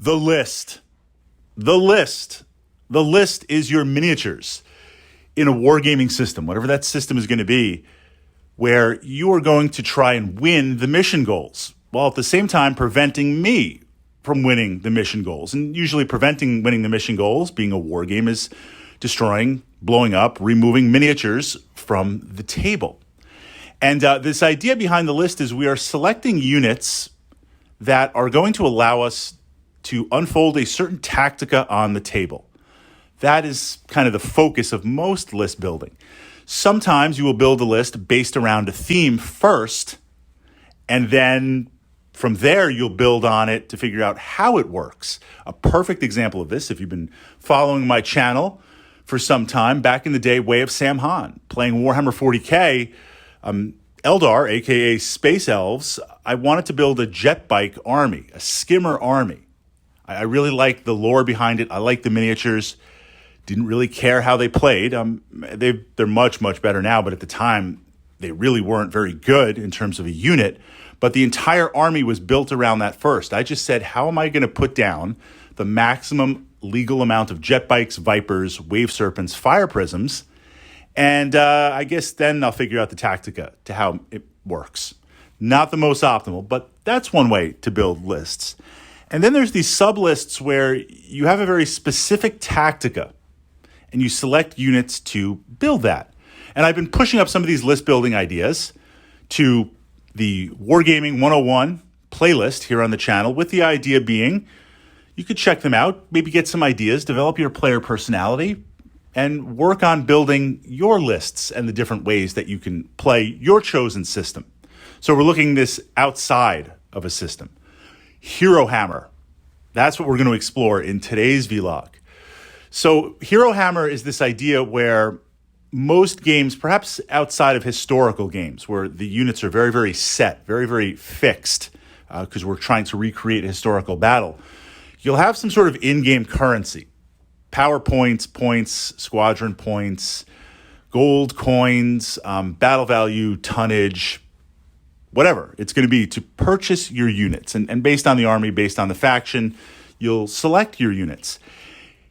The list. The list. The list is your miniatures in a wargaming system, whatever that system is going to be, where you are going to try and win the mission goals, while at the same time preventing me from winning the mission goals. And usually preventing winning the mission goals, being a war game, is destroying, blowing up, removing miniatures from the table. And this idea behind the list is we are selecting units that are going to allow us to unfold a certain tactica on the table. That is kind of the focus of most list building. Sometimes you will build a list based around a theme first, and then from there you'll build on it to figure out how it works. A perfect example of this, if you've been following my channel for some time, back in the day, Way of Sam Han, playing Warhammer 40K, Eldar, aka Space Elves, I wanted to build a jet bike army, a skimmer army. I really like the lore behind it. I like the miniatures. Didn't really care how they played. They're much, much better now, but at the time, they really weren't very good in terms of a unit. But the entire army was built around that first. I just said, how am I going to put down the maximum legal amount of jet bikes, Vipers, wave serpents, fire prisms? And I guess then I'll figure out the tactica to how it works. Not the most optimal, but that's one way to build lists. And then there's these sub-lists where you have a very specific tactica and you select units to build that. And I've been pushing up some of these list building ideas to the Wargaming 101 playlist here on the channel, with the idea being you could check them out, maybe get some ideas, develop your player personality, and work on building your lists and the different ways that you can play your chosen system. So we're looking this outside of a system. Hero Hammer. That's what we're going to explore in today's vlog. So Hero Hammer is this idea where most games, perhaps outside of historical games, where the units are very, very set, very, very fixed, because we're trying to recreate a historical battle, you'll have some sort of in-game currency. Power points, squadron points, gold coins, battle value, tonnage, whatever it's going to be to purchase your units. And based on the army, based on the faction, you'll select your units.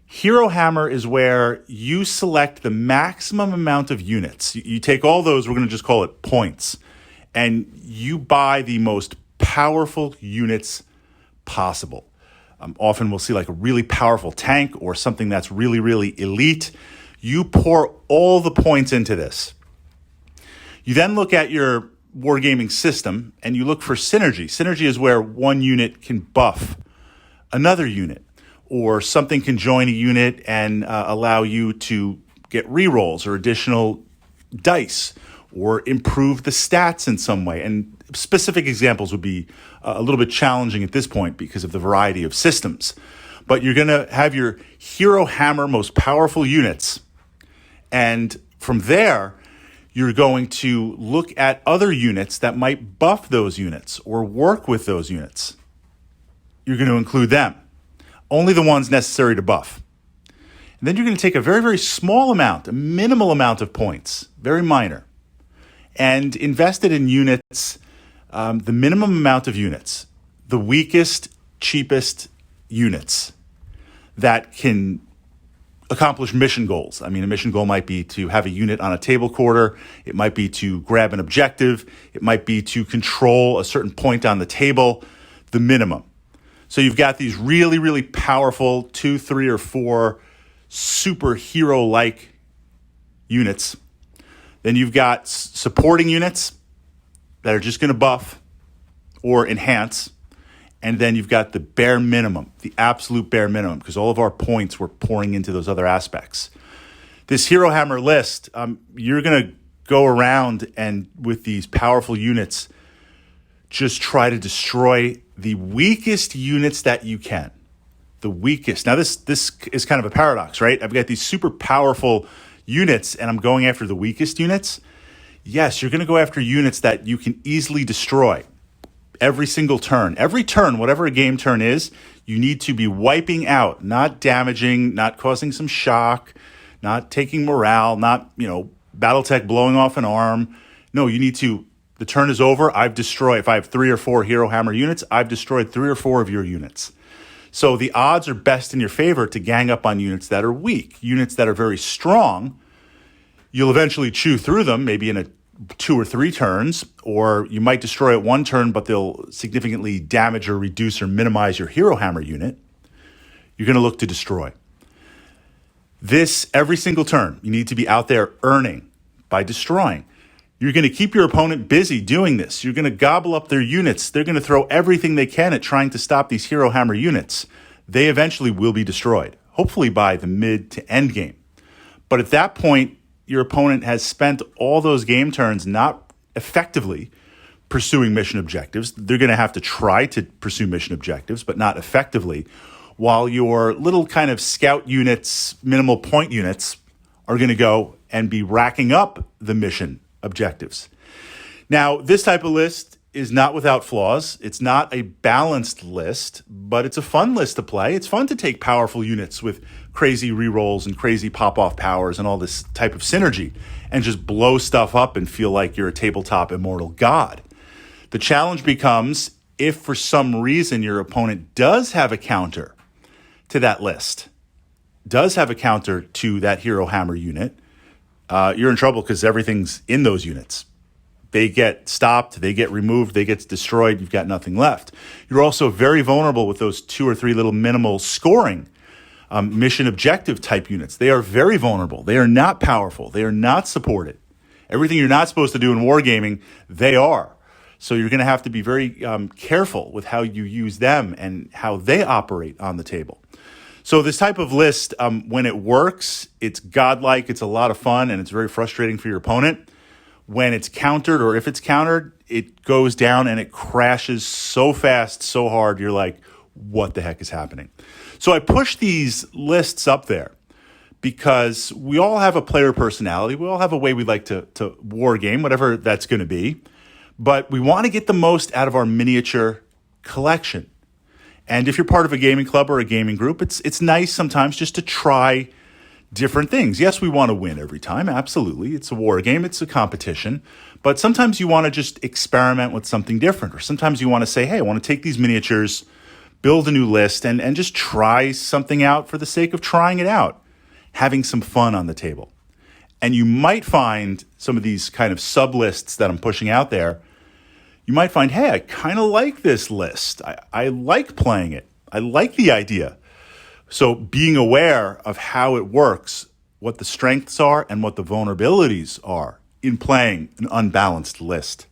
Hero Hammer is where you select the maximum amount of units. You take all those, we're going to just call it points, and you buy the most powerful units possible. Often we'll see like a really powerful tank or something that's really, really elite. You pour all the points into this. You then look at your wargaming system and you look for synergy. Synergy is where one unit can buff another unit, or something can join a unit and allow you to get rerolls or additional dice, or improve the stats in some way. And specific examples would be a little bit challenging at this point because of the variety of systems. But you're going to have your Hero Hammer most powerful units. And from there, you're going to look at other units that might buff those units or work with those units. You're going to include them. Only the ones necessary to buff. And then you're going to take a very, very small amount, a minimal amount of points, very minor, and invest it in units, the minimum amount of units, the weakest, cheapest units that can accomplish mission goals. I mean, a mission goal might be to have a unit on a table quarter. It might be to grab an objective. It might be to control a certain point on the table, the minimum. So you've got these really, really powerful 2, 3, or 4 superhero-like units. Then you've got supporting units that are just going to buff or enhance. And then you've got the bare minimum, the absolute bare minimum, because all of our points we're pouring into those other aspects. This Hero Hammer list, you're going to go around and with these powerful units, just try to destroy the weakest units that you can. The weakest. Now, this is kind of a paradox, right? I've got these super powerful units, and I'm going after the weakest units. Yes, you're going to go after units that you can easily destroy every single turn. Every turn, whatever a game turn is, you need to be wiping out, not damaging, not causing some shock, not taking morale, not, Battletech blowing off an arm. No, you need to, the turn is over, I've destroyed, if I have 3 or 4 Hero Hammer units, I've destroyed 3 or 4 of your units. So the odds are best in your favor to gang up on units that are weak. Units that are very strong, you'll eventually chew through them, maybe in 2 or 3 turns, or you might destroy it 1 turn, but they'll significantly damage or reduce or minimize your hero hammer unit. You're going to look to destroy. This, every single turn, you need to be out there earning by destroying. You're going to keep your opponent busy doing this. You're going to gobble up their units. They're going to throw everything they can at trying to stop these hero hammer units. They eventually will be destroyed, hopefully by the mid to end game. But at that point, your opponent has spent all those game turns not effectively pursuing mission objectives. They're going to have to try to pursue mission objectives, but not effectively, while your little kind of scout units, minimal point units, are going to go and be racking up the mission objectives. Now, this type of list is not without flaws. It's not a balanced list, but it's a fun list to play. It's fun to take powerful units with crazy rerolls and crazy pop-off powers and all this type of synergy and just blow stuff up and feel like you're a tabletop immortal god. The challenge becomes if for some reason your opponent does have a counter to that list, does have a counter to that hero hammer unit, you're in trouble because everything's in those units. They get stopped, they get removed, they get destroyed, you've got nothing left. You're also very vulnerable with those 2 or 3 little minimal scoring mission objective type units. They are very vulnerable. They are not powerful. They are not supported. Everything you're not supposed to do in wargaming, they are. So you're going to have to be very careful with how you use them and how they operate on the table. So this type of list, when it works, it's godlike, it's a lot of fun, and it's very frustrating for your opponent. When it's countered, or if it's countered, it goes down and it crashes so fast, so hard, you're like, what the heck is happening? So I push these lists up there because we all have a player personality. We all have a way we like to war game, whatever that's going to be. But we want to get the most out of our miniature collection. And if you're part of a gaming club or a gaming group, it's nice sometimes just to try different things. Yes, we want to win every time. Absolutely. It's a war game. It's a competition. But sometimes you want to just experiment with something different. Or sometimes you want to say, hey, I want to take these miniatures, build a new list, and just try something out for the sake of trying it out, having some fun on the table. And you might find some of these kind of sub-lists that I'm pushing out there, you might find, hey, I kind of like this list. I like playing it. I like the idea. So being aware of how it works, what the strengths are and what the vulnerabilities are in playing an unbalanced list.